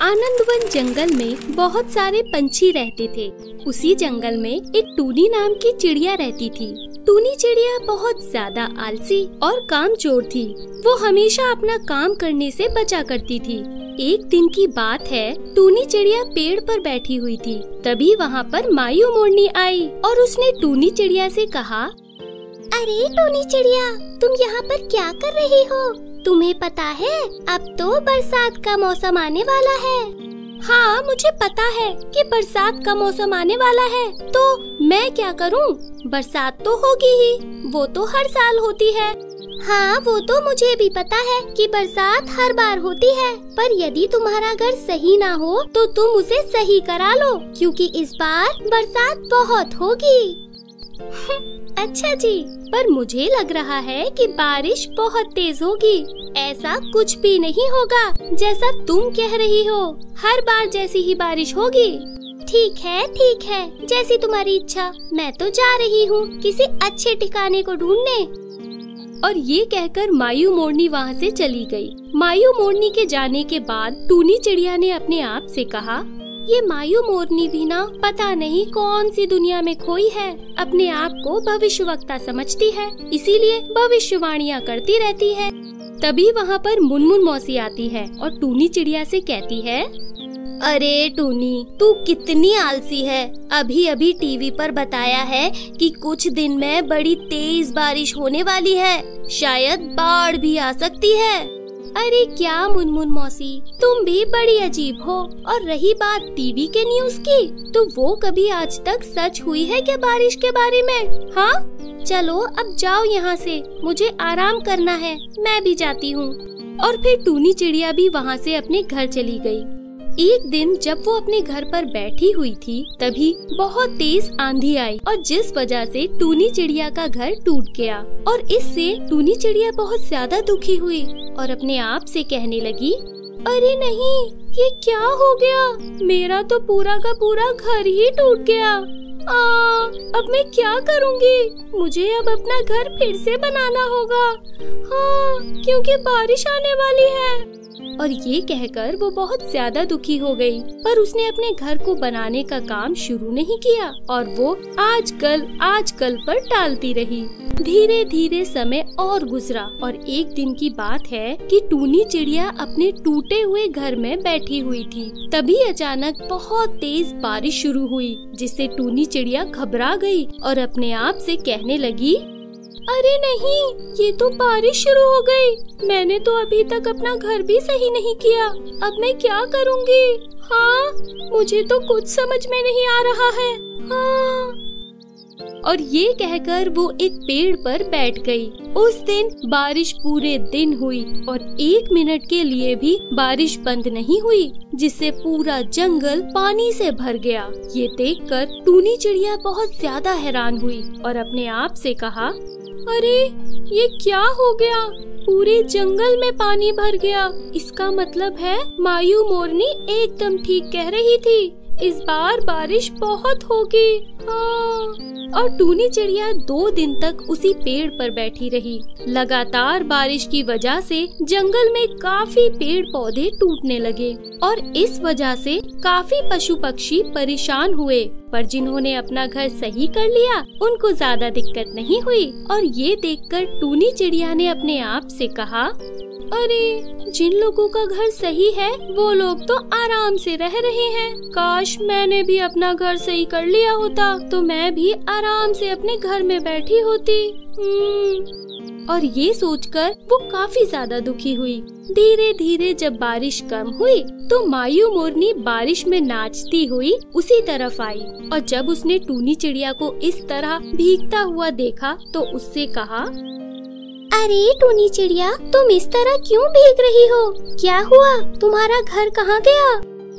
आनंदवन जंगल में बहुत सारे पंछी रहते थे। उसी जंगल में एक टूनी नाम की चिड़िया रहती थी। टूनी चिड़िया बहुत ज्यादा आलसी और कामचोर थी। वो हमेशा अपना काम करने से बचा करती थी। एक दिन की बात है, टूनी चिड़िया पेड़ पर बैठी हुई थी। तभी वहाँ पर मायू मोरनी आई और उसने टूनी चिड़िया से कहा, अरे टूनी चिड़िया, तुम यहाँ पर क्या कर रही हो? तुम्हें पता है अब तो बरसात का मौसम आने वाला है। हाँ, मुझे पता है कि बरसात का मौसम आने वाला है, तो मैं क्या करूँ? बरसात तो होगी ही, वो तो हर साल होती है। हाँ, वो तो मुझे भी पता है कि बरसात हर बार होती है, पर यदि तुम्हारा घर सही ना हो तो तुम उसे सही करा लो, क्योंकि इस बार बरसात बहुत होगी। अच्छा जी, पर मुझे लग रहा है कि बारिश बहुत तेज होगी। ऐसा कुछ भी नहीं होगा जैसा तुम कह रही हो। हर बार जैसी ही बारिश होगी। ठीक है, जैसी तुम्हारी इच्छा। मैं तो जा रही हूँ किसी अच्छे ठिकाने को ढूंढने। और ये कहकर मायू मोरनी वहाँ से चली गई। मायू मोरनी के जाने के बाद टूनी चिड़िया ने अपने आप से कहा, ये मायू मोरनी भी ना पता नहीं कौन सी दुनिया में खोई है। अपने आप को भविष्यवक्ता समझती है, इसीलिए भविष्यवाणियाँ करती रहती है। तभी वहाँ पर मुनमुन मौसी आती है और टूनी चिड़िया से कहती है, अरे टूनी, तू कितनी आलसी है। अभी अभी टीवी पर बताया है कि कुछ दिन में बड़ी तेज बारिश होने वाली है। शायद बाढ़ भी आ सकती है। अरे क्या मुनमुन मौसी, तुम भी बड़ी अजीब हो। और रही बात टीवी के न्यूज़ की, तो वो कभी आज तक सच हुई है क्या बारिश के बारे में? हाँ, चलो अब जाओ यहाँ से, मुझे आराम करना है। मैं भी जाती हूँ। और फिर टूनी चिड़िया भी वहाँ से अपने घर चली गई। एक दिन जब वो अपने घर पर बैठी हुई थी, तभी बहुत तेज आंधी आई और जिस वजह से टूनी चिड़िया का घर टूट गया। और इससे टूनी चिड़िया बहुत ज्यादा दुखी हुई और अपने आप से कहने लगी, अरे नहीं, ये क्या हो गया? मेरा तो पूरा का पूरा घर ही टूट गया। अब मैं क्या करूँगी? मुझे अब अपना घर फिर से बनाना होगा। हाँ, क्योंकि बारिश आने वाली है। और ये कहकर वो बहुत ज्यादा दुखी हो गई, पर उसने अपने घर को बनाने का काम शुरू नहीं किया और वो आजकल पर टालती रही। धीरे धीरे समय और गुजरा और एक दिन की बात है कि टूनी चिड़िया अपने टूटे हुए घर में बैठी हुई थी। तभी अचानक बहुत तेज बारिश शुरू हुई, जिससे टूनी चिड़िया घबरा गई और अपने आप से कहने लगी, अरे नहीं, ये तो बारिश शुरू हो गई। मैंने तो अभी तक अपना घर भी सही नहीं किया। अब मैं क्या करूँगी? हाँ, मुझे तो कुछ समझ में नहीं आ रहा है। हाँ। और ये कहकर वो एक पेड़ पर बैठ गई। उस दिन बारिश पूरे दिन हुई और 1 मिनट के लिए भी बारिश बंद नहीं हुई, जिससे पूरा जंगल पानी से भर गया। ये देखकर टूनी चिड़िया बहुत ज्यादा हैरान हुई और अपने आप से कहा, अरे ये क्या हो गया? पूरे जंगल में पानी भर गया। इसका मतलब है मायू मोरनी एकदम ठीक कह रही थी। इस बार बारिश बहुत होगी। हाँ। और टूनी चिड़िया 2 दिन तक उसी पेड़ पर बैठी रही। लगातार बारिश की वजह से जंगल में काफी पेड़ पौधे टूटने लगे और इस वजह से काफी पशु पक्षी परेशान हुए। पर जिन्होंने अपना घर सही कर लिया, उनको ज्यादा दिक्कत नहीं हुई। और ये देखकर टूनी चिड़िया ने अपने आप से कहा, अरे जिन लोगों का घर सही है वो लोग तो आराम से रह रहे हैं। काश मैंने भी अपना घर सही कर लिया होता तो मैं भी आराम से अपने घर में बैठी होती। और ये सोचकर वो काफी ज्यादा दुखी हुई। धीरे धीरे जब बारिश कम हुई तो मायू मोरनी बारिश में नाचती हुई उसी तरफ आई और जब उसने टूनी चिड़िया को इस तरह भीगता हुआ देखा तो उससे कहा, अरे टूनी चिड़िया, तुम इस तरह क्यों भीग रही हो? क्या हुआ? तुम्हारा घर कहाँ गया?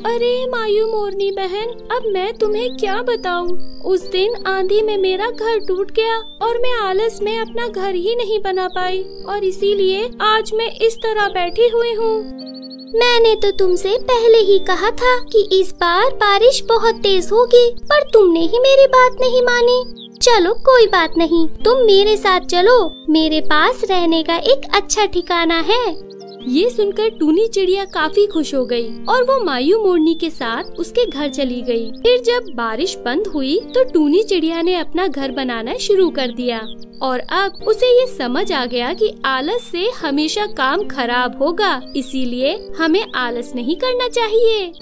अरे मायू मोरनी बहन, अब मैं तुम्हें क्या बताऊं? उस दिन आंधी में मेरा घर टूट गया और मैं आलस में अपना घर ही नहीं बना पाई और इसीलिए आज मैं इस तरह बैठी हुई हूँ। मैंने तो तुमसे पहले ही कहा था कि इस बार बारिश बहुत तेज होगी, पर तुमने ही मेरी बात नहीं मानी। चलो कोई बात नहीं, तुम मेरे साथ चलो। मेरे पास रहने का एक अच्छा ठिकाना है। ये सुनकर टूनी चिड़िया काफी खुश हो गई और वो मायू मोरनी के साथ उसके घर चली गई। फिर जब बारिश बंद हुई तो टूनी चिड़िया ने अपना घर बनाना शुरू कर दिया और अब उसे ये समझ आ गया कि आलस से हमेशा काम खराब होगा, इसीलिए हमें आलस नहीं करना चाहिए।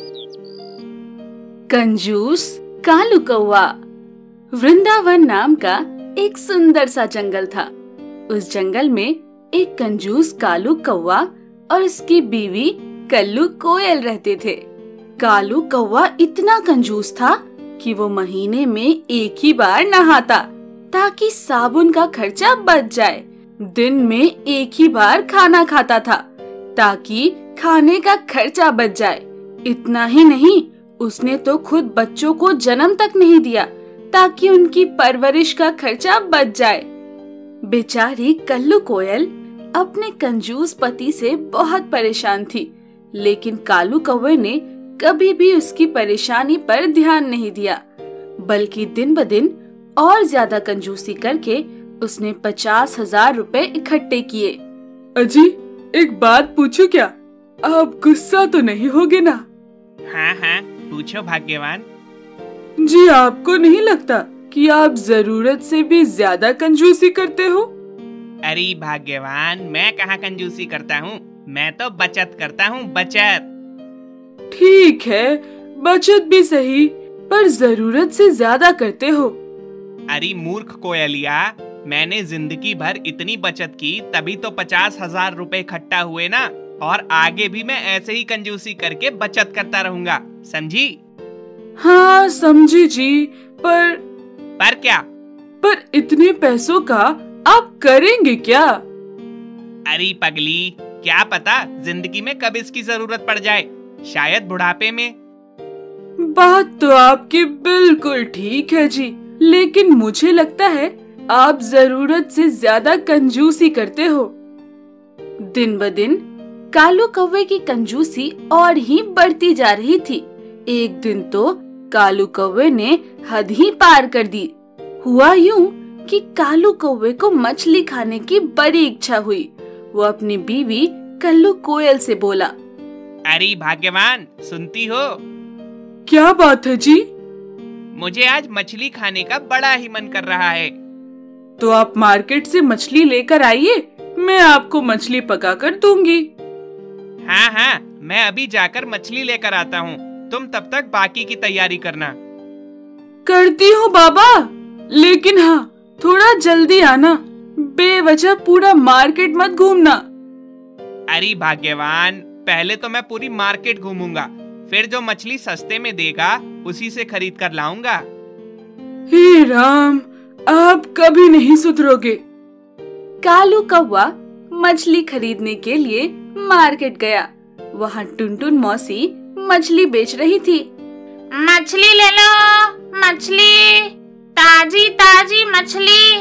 कंजूस कालू कौवा। वृंदावन नाम का एक सुंदर सा जंगल था। उस जंगल में एक कंजूस कालू कौवा और उसकी बीवी कल्लू कोयल रहते थे। कालू कौवा इतना कंजूस था कि वो महीने में एक ही बार नहाता ताकि साबुन का खर्चा बच जाए। दिन में एक ही बार खाना खाता था ताकि खाने का खर्चा बच जाए। इतना ही नहीं, उसने तो खुद बच्चों को जन्म तक नहीं दिया ताकि उनकी परवरिश का खर्चा बच जाए। बेचारी कल्लू कोयल अपने कंजूस पति से बहुत परेशान थी, लेकिन कालू कौवे ने कभी भी उसकी परेशानी पर ध्यान नहीं दिया, बल्कि दिन ब दिन और ज्यादा कंजूसी करके उसने 50,000 रुपए इकट्ठे किए। अजी, एक बात पूछूं क्या? आप गुस्सा तो नहीं होगे ना? हाँ हाँ, पूछो भाग्यवान। जी, आपको नहीं लगता कि आप जरूरत से भी ज्यादा कंजूसी करते हो? अरे भाग्यवान, मैं कहाँ कंजूसी करता हूँ, मैं तो बचत करता हूँ, बचत। ठीक है, बचत भी सही, पर जरूरत से ज्यादा करते हो। अरे मूर्ख कोयलिया, मैंने जिंदगी भर इतनी बचत की तभी तो 50,000 रुपए इकट्ठा हुए ना, और आगे भी मैं ऐसे ही कंजूसी करके बचत करता रहूंगा, समझी? हाँ समझी जी, पर क्या? पर इतने पैसों का आप करेंगे क्या? अरे पगली, क्या पता जिंदगी में कब इसकी जरूरत पड़ जाए, शायद बुढ़ापे में। बात तो आपकी बिल्कुल ठीक है जी, लेकिन मुझे लगता है आप जरूरत से ज्यादा कंजूसी करते हो। दिन ब दिन कालू कौवे की कंजूसी और ही बढ़ती जा रही थी। एक दिन तो कालू कौवे ने हद ही पार कर दी। हुआ यूं कि कालू कौवे को मछली खाने की बड़ी इच्छा हुई। वो अपनी बीवी कल्लू कोयल से बोला, अरे भाग्यवान, सुनती हो? क्या बात है जी? मुझे आज मछली खाने का बड़ा ही मन कर रहा है। तो आप मार्केट से मछली लेकर आइए, मैं आपको मछली पकाकर दूंगी। हाँ हाँ, मैं अभी जाकर मछली लेकर आता हूँ, तुम तब तक बाकी की तैयारी करना। करती हूँ बाबा, लेकिन हाँ, थोड़ा जल्दी आना, बेवजह पूरा मार्केट मत घूमना। अरे भाग्यवान, पहले तो मैं पूरी मार्केट घूमूंगा, फिर जो मछली सस्ते में देगा उसी से खरीद कर लाऊंगा। हे राम, आप कभी नहीं सुधरोगे। कालू कौवा मछली खरीदने के लिए मार्केट गया। वहाँ टुनटुन मौसी मछली बेच रही थी। मछली ले लो, मछली, ताजी ताजी मछली।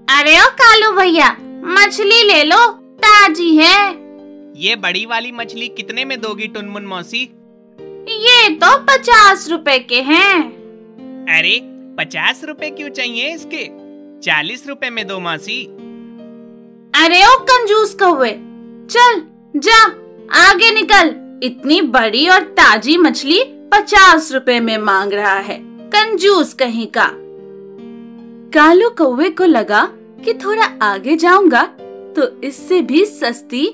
अरे ओ कालू भैया, मछली ले लो, ताजी है। ये बड़ी वाली मछली कितने में दोगी टुनमुन मौसी? ये तो 50 रुपए के हैं। अरे 50 रुपए क्यों चाहिए इसके? 40 रुपए में दो मौसी। अरे ओ कंजूस कौवे, चल जा, आगे निकल। इतनी बड़ी और ताजी मछली 50 रुपए में मांग रहा है, कंजूस कहीं का। कालू कौवे को लगा कि थोड़ा आगे जाऊंगा तो इससे भी सस्ती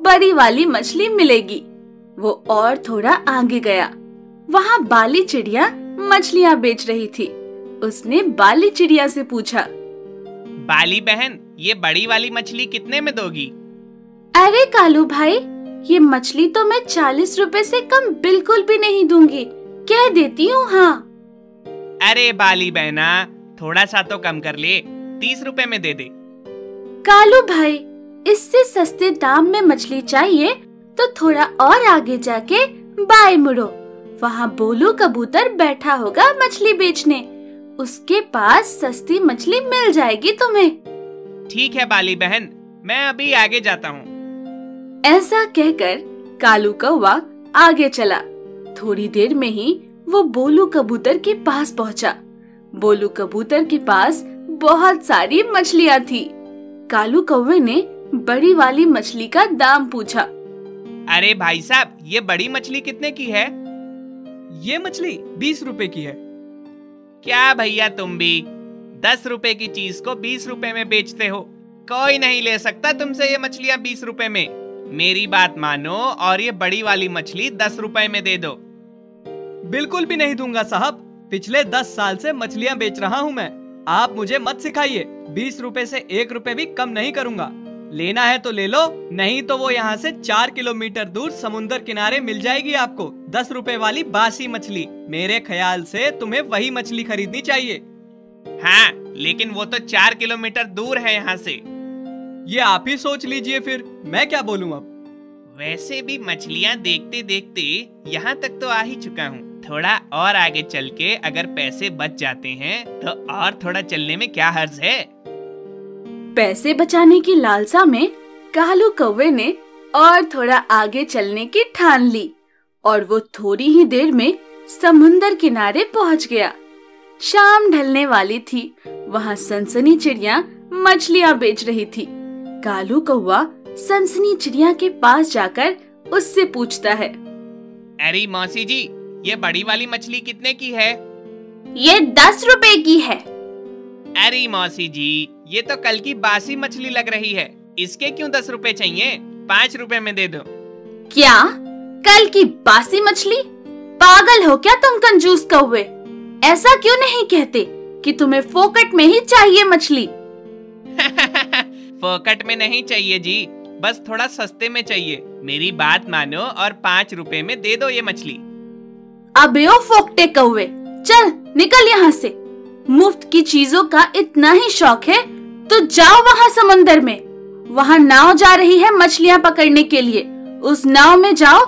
बड़ी वाली मछली मिलेगी। वो और थोड़ा आगे गया। वहाँ बाली चिड़िया मछलियाँ बेच रही थी। उसने बाली चिड़िया से पूछा, बाली बहन, ये बड़ी वाली मछली कितने में दोगी? अरे कालू भाई, ये मछली तो मैं 40 रुपए से कम बिल्कुल भी नहीं दूंगी, कह देती हूँ। हाँ। अरे बाली बहना, थोड़ा सा तो कम कर ले, 30 रुपए में दे दे। कालू भाई, इससे सस्ते दाम में मछली चाहिए तो थोड़ा और आगे जाके बाएं मुड़ो। वहाँ बोलू कबूतर बैठा होगा मछली बेचने, उसके पास सस्ती मछली मिल जाएगी तुम्हें। ठीक है बाली बहन, मैं अभी आगे जाता हूँ। ऐसा कहकर कालू कौवा आगे चला। थोड़ी देर में ही वो बोलू कबूतर के पास पहुँचा। बोलू कबूतर के पास बहुत सारी मछलियाँ थी। कालू कौवे ने बड़ी वाली मछली का दाम पूछा। अरे भाई साहब, ये बड़ी मछली कितने की है? ये मछली 20 रुपए की है। क्या भैया तुम भी 10 रुपए की चीज को 20 रुपए में बेचते हो? कोई नहीं ले सकता तुमसे ये मछलियाँ 20 रुपए में। मेरी बात मानो और ये बड़ी वाली मछली 10 रुपए में दे दो। बिल्कुल भी नहीं दूंगा साहब। पिछले 10 साल से मछलियाँ बेच रहा हूँ मैं। आप मुझे मत सिखाइए। 20 रुपए से 1 रुपए भी कम नहीं करूँगा। लेना है तो ले लो, नहीं तो वो यहाँ से 4 किलोमीटर दूर समुद्र किनारे मिल जाएगी आपको 10 रुपए वाली बासी मछली। मेरे ख्याल से तुम्हें वही मछली खरीदनी चाहिए। हाँ, लेकिन वो तो 4 किलोमीटर दूर है यहाँ से। ये आप ही सोच लीजिए फिर, मैं क्या बोलूँ अब। वैसे भी मछलियाँ देखते देखते यहाँ तक तो आ ही चुका हूँ। थोड़ा और आगे चल के अगर पैसे बच जाते हैं तो और थोड़ा चलने में क्या हर्ज है। पैसे बचाने की लालसा में कालू कौवे ने और थोड़ा आगे चलने की ठान ली और वो थोड़ी ही देर में समुंदर किनारे पहुंच गया। शाम ढलने वाली थी। वहाँ सनसनी चिड़िया मछलियाँ बेच रही थी। कालू कौवा सनसनी चिड़िया के पास जाकर उससे पूछता है, अरे मौसी जी, ये बड़ी वाली मछली कितने की है? ये 10 रुपए की है। अरे मौसी जी, ये तो कल की बासी मछली लग रही है। इसके क्यों 10 रुपए चाहिए? 5 रुपए में दे दो। क्या? कल की बासी मछली? पागल हो क्या तुम कंजूस कौवे? ऐसा क्यों नहीं कहते कि तुम्हें फोकट में ही चाहिए मछली? फोकट में नहीं चाहिए जी, बस थोड़ा सस्ते में चाहिए। मेरी बात मानो और 5 रुपए में दे दो ये मछली। अबे ओ फोकटे कौवे, चल निकल यहाँ से। मुफ्त की चीजों का इतना ही शौक है तो जाओ वहाँ समंदर में। वहाँ नाव जा रही है मछलियाँ पकड़ने के लिए। उस नाव में जाओ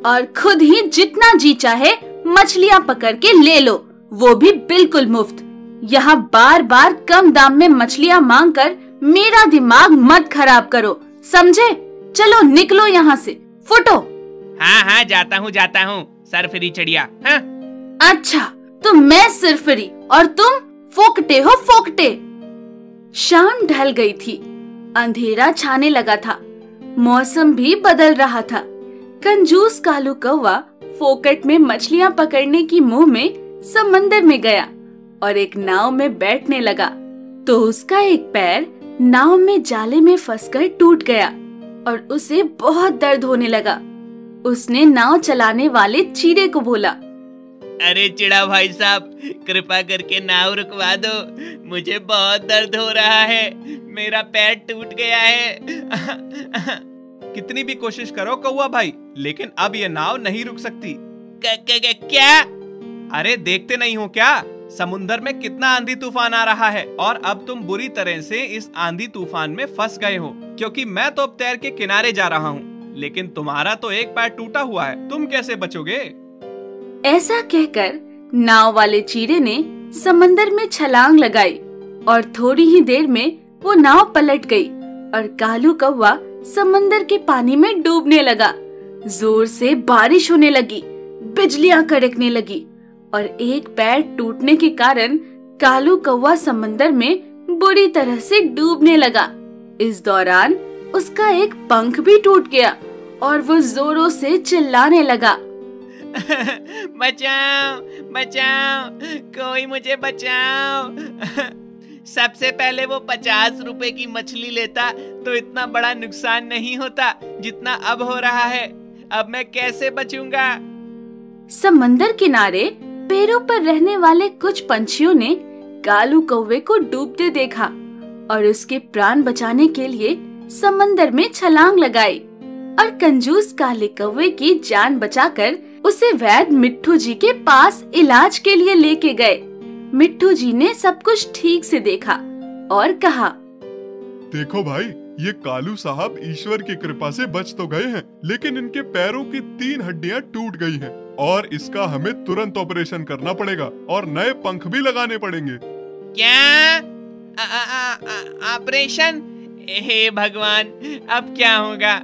और खुद ही जितना जी चाहे मछलियाँ पकड़ के ले लो, वो भी बिल्कुल मुफ्त। यहाँ बार बार कम दाम में मछलियाँ मांग कर मेरा दिमाग मत खराब करो, समझे? चलो निकलो यहाँ से, फुटो। हाँ हाँ, जाता हूँ सरफरी चिड़िया। हाँ? अच्छा, तो मैं सिरफरी और तुम फोकटे हो फोकटे। शाम ढल गई थी। अंधेरा छाने लगा था। मौसम भी बदल रहा था। कंजूस कालू कौवा फोकट में मछलियाँ पकड़ने की मोह में समंदर में गया और एक नाव में बैठने लगा तो उसका एक पैर नाव में जाले में फंसकर टूट गया और उसे बहुत दर्द होने लगा। उसने नाव चलाने वाले चिड़े को बोला, अरे चिड़ा भाई साहब, कृपा करके नाव रुकवा दो, मुझे बहुत दर्द हो रहा है, मेरा पैर टूट गया है। कितनी भी कोशिश करो कौवा भाई, लेकिन अब ये नाव नहीं रुक सकती। क्या? अरे देखते नहीं हो क्या? समुंदर में कितना आंधी तूफान आ रहा है और अब तुम बुरी तरह से इस आंधी तूफान में फंस गए हो। क्योंकि मैं तो अब तैर के किनारे जा रहा हूँ, लेकिन तुम्हारा तो एक पैर टूटा हुआ है, तुम कैसे बचोगे? ऐसा कहकर नाव वाले चिड़े ने समंदर में छलांग लगाई और थोड़ी ही देर में वो नाव पलट गई और कालू कौवा समंदर के पानी में डूबने लगा। जोर से बारिश होने लगी, बिजलियां कड़कने लगी और एक पैर टूटने के कारण कालू कौवा समंदर में बुरी तरह से डूबने लगा। इस दौरान उसका एक पंख भी टूट गया और वो जोरों से चिल्लाने लगा, बचाओ बचाओ, कोई मुझे बचाओ। सबसे पहले वो 50 रुपए की मछली लेता तो इतना बड़ा नुकसान नहीं होता जितना अब हो रहा है। अब मैं कैसे बचूंगा? समंदर किनारे पेड़ों पर रहने वाले कुछ पंछियों ने कालू कौवे को डूबते देखा और उसके प्राण बचाने के लिए समंदर में छलांग लगाई और कंजूस काले कौवे की जान बचाकर उसे वैद्य मिट्ठू जी के पास इलाज के लिए लेके गए। मिट्ठू जी ने सब कुछ ठीक से देखा और कहा, देखो भाई, ये कालू साहब ईश्वर की कृपा से बच तो गए हैं, लेकिन इनके पैरों की 3 हड्डियां टूट गई हैं और इसका हमें तुरंत ऑपरेशन करना पड़ेगा और नए पंख भी लगाने पड़ेंगे। क्या? ऑपरेशन? हे भगवान, अब क्या होगा?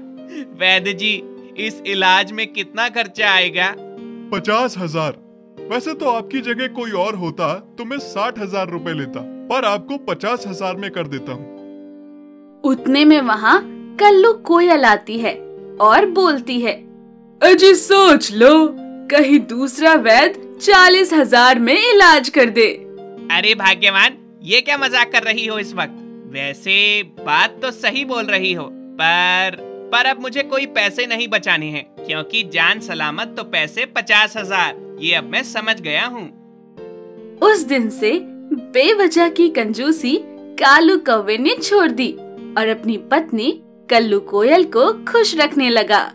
वैद्य जी, इस इलाज में कितना खर्चा आएगा? 50,000। वैसे तो आपकी जगह कोई और होता तो मैं 60,000 रुपए लेता, पर आपको 50,000 में कर देता हूँ। उतने में वहाँ कल्लू कोयल आती है और बोलती है, अजी सोच लो, कहीं दूसरा वैद्य 40,000 में इलाज कर दे। अरे भाग्यवान, ये क्या मजाक कर रही हो इस वक्त? वैसे बात तो सही बोल रही हो, पर अब मुझे कोई पैसे नहीं बचाने हैं, क्योंकि जान सलामत तो पैसे 50,000। ये अब मैं समझ गया हूँ। उस दिन से बेवजह की कंजूसी कालू कौवे ने छोड़ दी और अपनी पत्नी कल्लू कोयल को खुश रखने लगा।